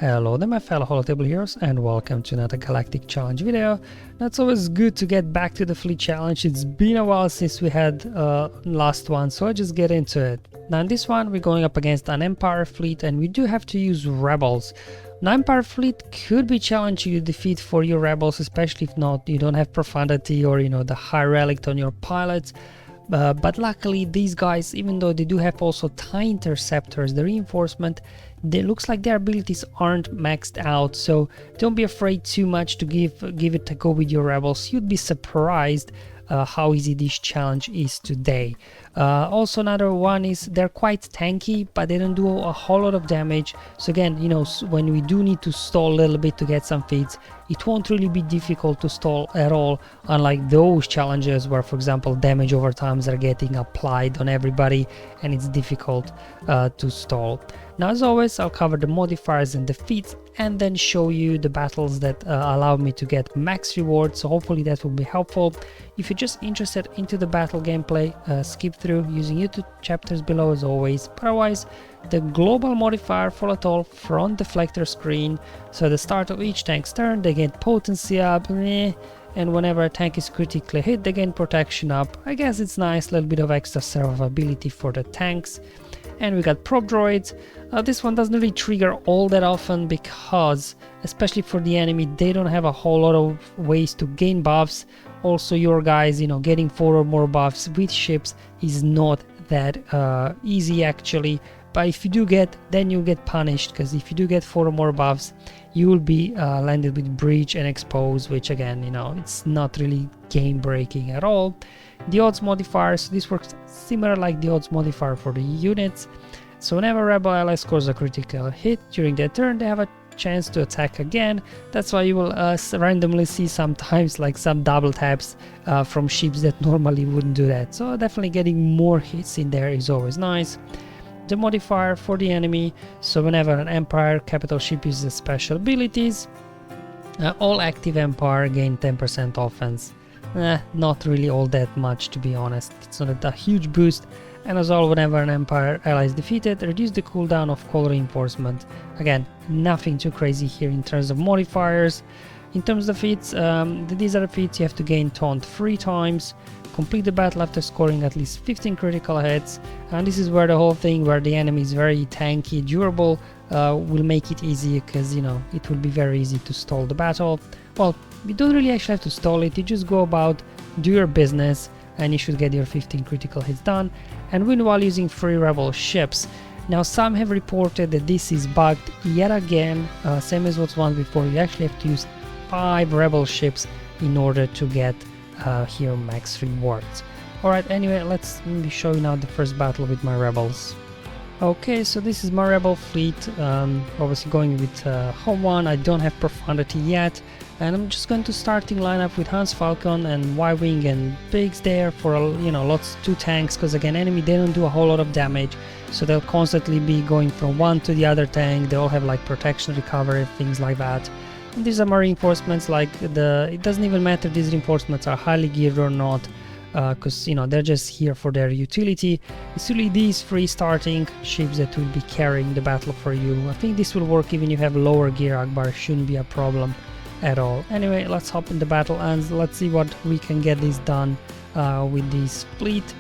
Hello there my fellow Holotable heroes and welcome to another Galactic challenge video. Now, it's always good to get back to the fleet challenge. It's been a while since we had last one, so I just get into it. Now in this one we're going up against an Empire fleet and we do have to use rebels. Now Empire fleet could be challenging to defeat for your rebels, especially if not you don't have profundity or the high relic on your pilots. But luckily these guys, even though they do have also TIE interceptors, the reinforcement, it looks like their abilities aren't maxed out, so don't be afraid too much to give it a go with your rebels. You'd be surprised how easy this challenge is today. Also another one is they're quite tanky, but they don't do a whole lot of damage. So again, when we do need to stall a little bit to get some feats, it won't really be difficult to stall at all, unlike those challenges where, for example, damage over times are getting applied on everybody and it's difficult to stall. Now as always, I'll cover the modifiers and the feats and then show you the battles that allow me to get max rewards, so hopefully that will be helpful. If you're just interested into the battle gameplay, skip through using YouTube chapters below as always. But otherwise, the global modifier for Lothal front deflector screen, so at the start of each tank's turn they get potency up, and whenever a tank is critically hit they gain protection up. I guess it's nice, a little bit of extra survivability for the tanks. And we got prop droids. This one doesn't really trigger all that often because, especially for the enemy, they don't have a whole lot of ways to gain buffs. Also your guys, getting 4 or more buffs with ships is not that easy actually. But if you do get, then you get punished, because if you do get 4 or more buffs, you will be landed with breach and expose, which again, it's not really game breaking at all. The odds modifier, so this works similar like the odds modifier for the units. So whenever rebel ally scores a critical hit during their turn, they have a chance to attack again. That's why you will randomly see sometimes like some double taps from ships that normally wouldn't do that. So definitely getting more hits in there is always nice. The modifier for the enemy, so whenever an Empire capital ship uses special abilities, all active Empire gain 10% offense. Not really all that much, to be honest. It's not a huge boost. And as well, whenever an Empire ally is defeated, reduce the cooldown of call reinforcement. Again, nothing too crazy here in terms of modifiers. In terms of feats, these are the feats. You have to gain taunt 3 times, complete the battle after scoring at least 15 critical hits, and this is where the whole thing where the enemy is very tanky, durable, will make it easy, because it will be very easy to stall the battle. Well, you don't really actually have to stall it, you just go about, do your business, and you should get your 15 critical hits done, and win while using 3 rebel ships. Now some have reported that this is bugged yet again, same as what's one before. You actually have to use 5 rebel ships in order to get here max rewards. Alright, anyway, let's maybe show you now the first battle with my rebels. Okay, so this is my rebel fleet, obviously going with home one. I don't have profundity yet, and I'm just going to starting lineup with Hans Falcon and Y-Wing and Biggs there for lots 2 tanks, because again enemy, they don't do a whole lot of damage, so they'll constantly be going from one to the other tank. They all have like protection, recovery, things like that. And these are my reinforcements, like it doesn't even matter if these reinforcements are highly geared or not, because they're just here for their utility. It's really these 3 starting ships that will be carrying the battle for you. I think this will work even if you have lower gear. Akbar shouldn't be a problem at all. Anyway, let's hop in the battle and let's see what we can get this done with this fleet.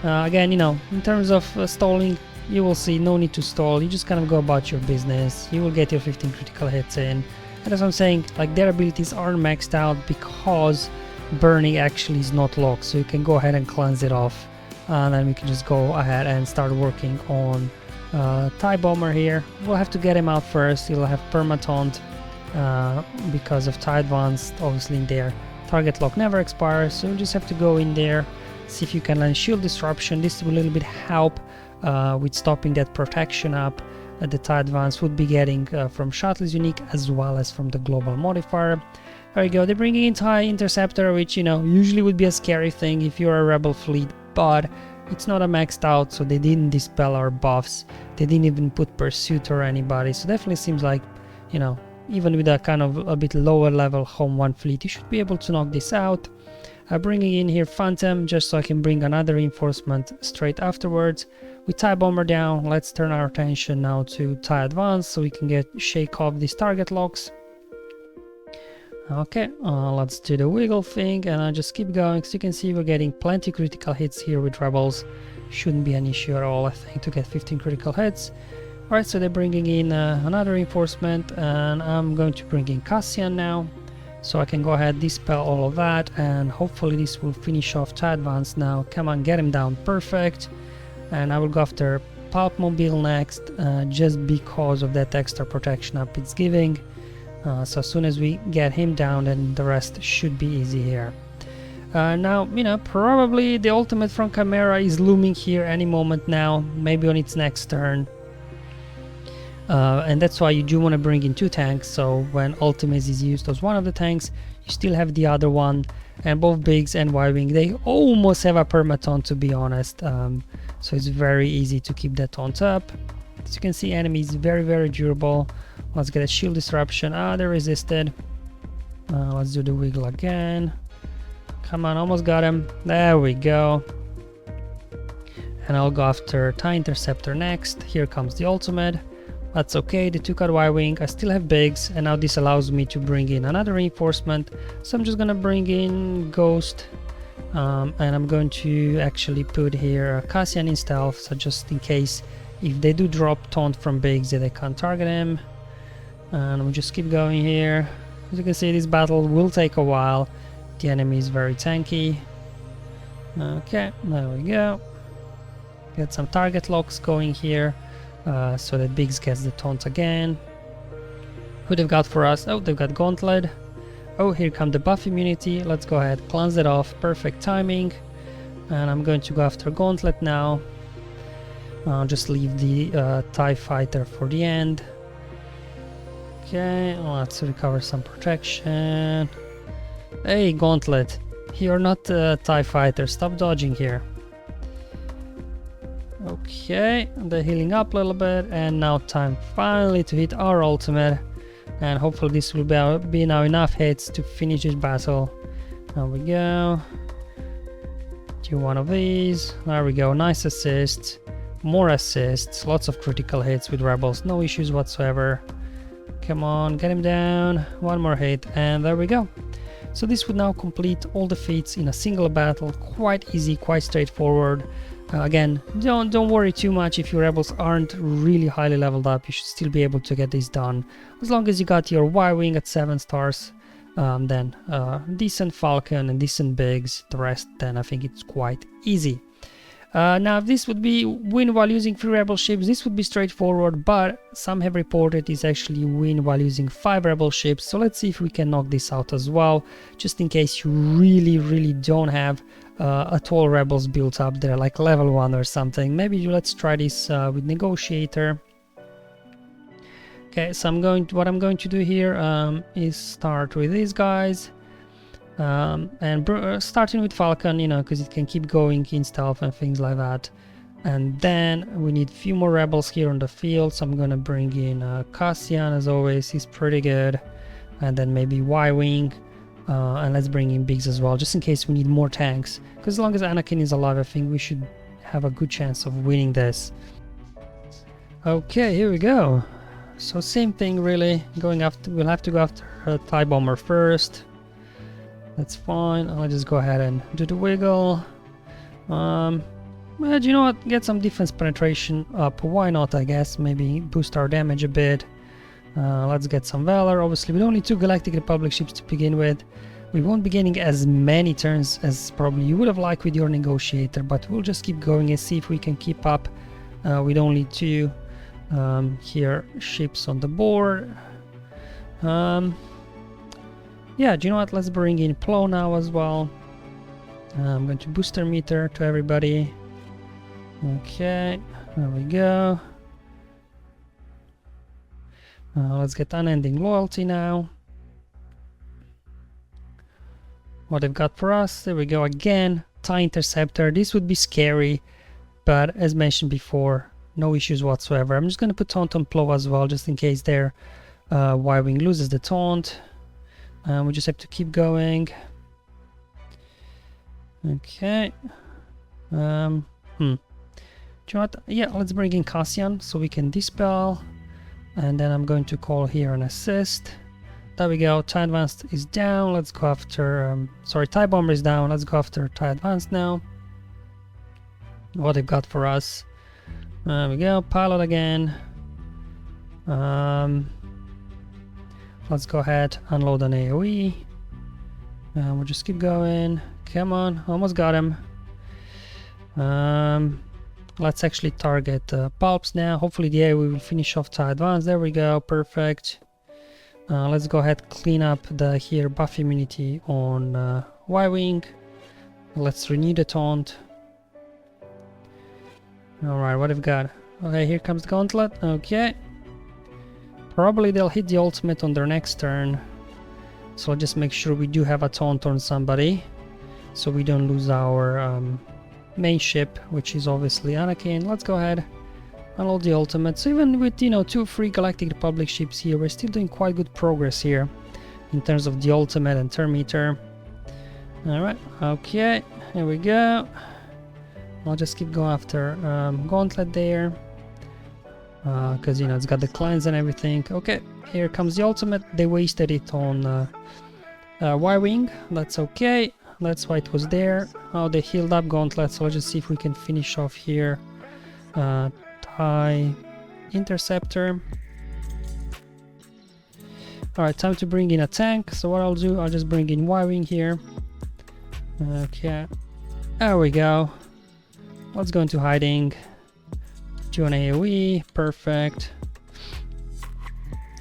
Again, in terms of stalling, you will see no need to stall. You just kind of go about your business. You will get your 15 critical hits in. And as I'm saying, like, their abilities aren't maxed out because burning actually is not locked, so you can go ahead and cleanse it off, and then we can just go ahead and start working on TIE bomber here. We'll have to get him out first. He'll have permataunt because of TIE advanced, obviously in there. Target lock never expires, so you just have to go in there, see if you can land shield disruption. This will a little bit help with stopping that protection up. The TIE advance would be getting from Shuttle's unique as well as from the global modifier. There you go, they're bringing in TIE interceptor, which usually would be a scary thing if you're a rebel fleet, but it's not a maxed out, so they didn't dispel our buffs. They didn't even put pursuit or anybody, so definitely seems like even with a kind of a bit lower level home 1 fleet, you should be able to knock this out. Bringing in here Phantom just so I can bring another reinforcement straight afterwards. With TIE Bomber down, let's turn our attention now to TIE Advance so we can shake off these target locks. Okay, let's do the wiggle thing and I'll just keep going. So you can see we're getting plenty critical hits here with Rebels. Shouldn't be an issue at all, I think, to get 15 critical hits. Alright, so they're bringing in another reinforcement, and I'm going to bring in Cassian now. So I can go ahead, dispel all of that, and hopefully this will finish off TIE Advance now. Come on, get him down, perfect. And I will go after Pulp Mobile next, just because of that extra protection up it's giving. So as soon as we get him down, then the rest should be easy here. Now, you know, probably the ultimate from Chimera is looming here any moment now, maybe on its next turn. And that's why you do want to bring in 2 tanks, so when ultimate is used as one of the tanks, you still have the other one. And both Biggs and Y-Wing, they almost have a perma-taunt, to be honest, so it's very easy to keep that taunt up. As you can see, enemy is very, very durable. Let's get a shield disruption. They resisted. Let's do the wiggle again. Come on, almost got him. There we go. And I'll go after TIE Interceptor next. Here comes the ultimate. That's okay, they took out Y-Wing. I still have Biggs, and now this allows me to bring in another reinforcement. So I'm just gonna bring in Ghost. And I'm going to actually put here Cassian in stealth, so just in case if they do drop taunt from Biggs, they can't target him. And we'll just keep going here. As you can see, this battle will take a while. The enemy is very tanky. Okay, there we go. Get some target locks going here, so that Biggs gets the taunt again. Who they've got for us? Oh, they've got Gauntlet. Oh, here come the buff immunity. Let's go ahead, cleanse it off. Perfect timing. And I'm going to go after Gauntlet now. I'll just leave the TIE Fighter for the end. Okay, let's recover some protection. Hey, Gauntlet, you're not a TIE Fighter, stop dodging here. Okay, they're healing up a little bit, and now time finally to hit our ultimate. And hopefully this will be now enough hits to finish this battle. There we go. Do one of these. There we go, nice assists. More assists, lots of critical hits with Rebels, no issues whatsoever. Come on, get him down. One more hit, and there we go. So this would now complete all the feats in a single battle. Quite easy, quite straightforward. Again, don't worry too much if your Rebels aren't really highly leveled up. You should still be able to get this done. As long as you got your Y-Wing at 7 stars, then decent Falcon and decent Biggs. The rest, then I think it's quite easy. Now, if this would be win while using 3 Rebel ships, this would be straightforward, but some have reported is actually win while using 5 Rebel ships, so let's see if we can knock this out as well, just in case you really don't have at all Rebels built up there, like level 1 or something. Maybe let's try this with Negotiator. Okay, so what I'm going to do here is start with these guys. And starting with Falcon, you know, because it can keep going in stealth and things like that. And then we need a few more Rebels here on the field, so I'm gonna bring in Cassian as always, he's pretty good. And then maybe Y-Wing, and let's bring in Biggs as well, just in case we need more tanks. Because as long as Anakin is alive, I think we should have a good chance of winning this. Okay, here we go. So same thing really, we'll have to go after TIE Bomber first. That's fine, I'll just go ahead and do the wiggle. Well, you know what, get some defense penetration up, why not, I guess, maybe boost our damage a bit. Let's get some Valor. Obviously with only 2 Galactic Republic ships to begin with, we won't be getting as many turns as probably you would have liked with your Negotiator, but we'll just keep going and see if we can keep up with only 2 here ships on the board. Yeah, do you know what, let's bring in Plo now as well. I'm going to booster meter to everybody. Okay, there we go. Let's get Unending Loyalty now. What they've got for us, there we go again. TIE Interceptor, this would be scary, but as mentioned before, no issues whatsoever. I'm just going to put Taunt on Plo as well, just in case their Y-Wing loses the Taunt. We just have to keep going. Okay. Do you know what? Yeah, let's bring in Cassian so we can dispel. And then I'm going to call here an assist. There we go. TIE Advanced is down. Let's go after... sorry, TIE Bomber is down. Let's go after TIE Advanced now. What they've got for us. There we go. Pilot again. Let's go ahead, unload an AoE. We'll just keep going. Come on, almost got him. Let's actually target pulps now. Hopefully the AoE will finish off TIE Advance. There we go, perfect. Let's go ahead, clean up the here buff immunity on Y-Wing. Let's renew the taunt. Alright, what have we got? Okay, here comes the gauntlet. Okay. Probably they'll hit the ultimate on their next turn. So I'll just make sure we do have a taunt on somebody, so we don't lose our main ship, which is obviously Anakin. Let's go ahead, unload the ultimate. So even with, you know, 2 free Galactic Republic ships here, we're still doing quite good progress here in terms of the ultimate and turn meter. Alright, okay, here we go. I'll just keep going after gauntlet there, because, you know, it's got the cleanse and everything. Okay, here comes the ultimate. They wasted it on Y-Wing. That's okay. That's why it was there. Oh, they healed up gauntlet, so let's just see if we can finish off here. TIE Interceptor. Alright, time to bring in a tank. So what I'll do, I'll just bring in Y-Wing here. Okay, there we go. Let's go into hiding. Do an AoE, perfect.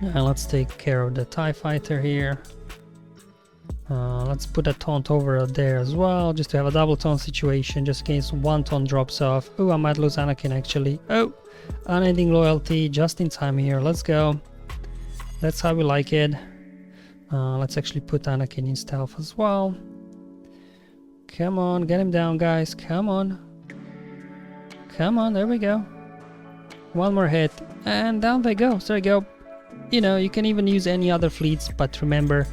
And let's take care of the TIE fighter here. Let's put a taunt over there as well, just to have a double taunt situation, just in case one taunt drops off. Oh, I might lose Anakin actually. Oh, unending loyalty, just in time here. Let's go. That's how we like it. Let's actually put Anakin in stealth as well. Come on, get him down, guys. Come on. Come on, there we go. One more hit, and down they go. So there you go. You know, you can even use any other fleets, but remember,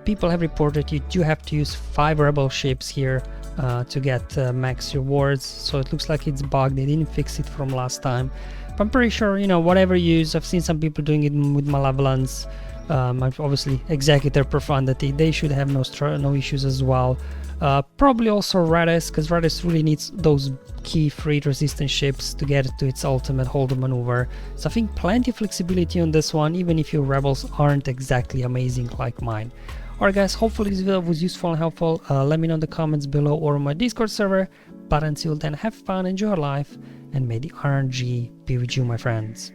people have reported you do have to use 5 rebel ships here to get max rewards. So it looks like it's bugged. They didn't fix it from last time. But I'm pretty sure, you know, whatever you use, I've seen some people doing it with Malevolence. Obviously, Executor Profundity, they should have no issues as well. Probably also Radis, because Radis really needs those key freight resistant ships to get to its ultimate hold maneuver. So I think plenty of flexibility on this one, even if your rebels aren't exactly amazing like mine. Alright guys, hopefully this video was useful and helpful. Let me know in the comments below or on my Discord server. But until then, have fun, enjoy your life, and may the RNG be with you, my friends.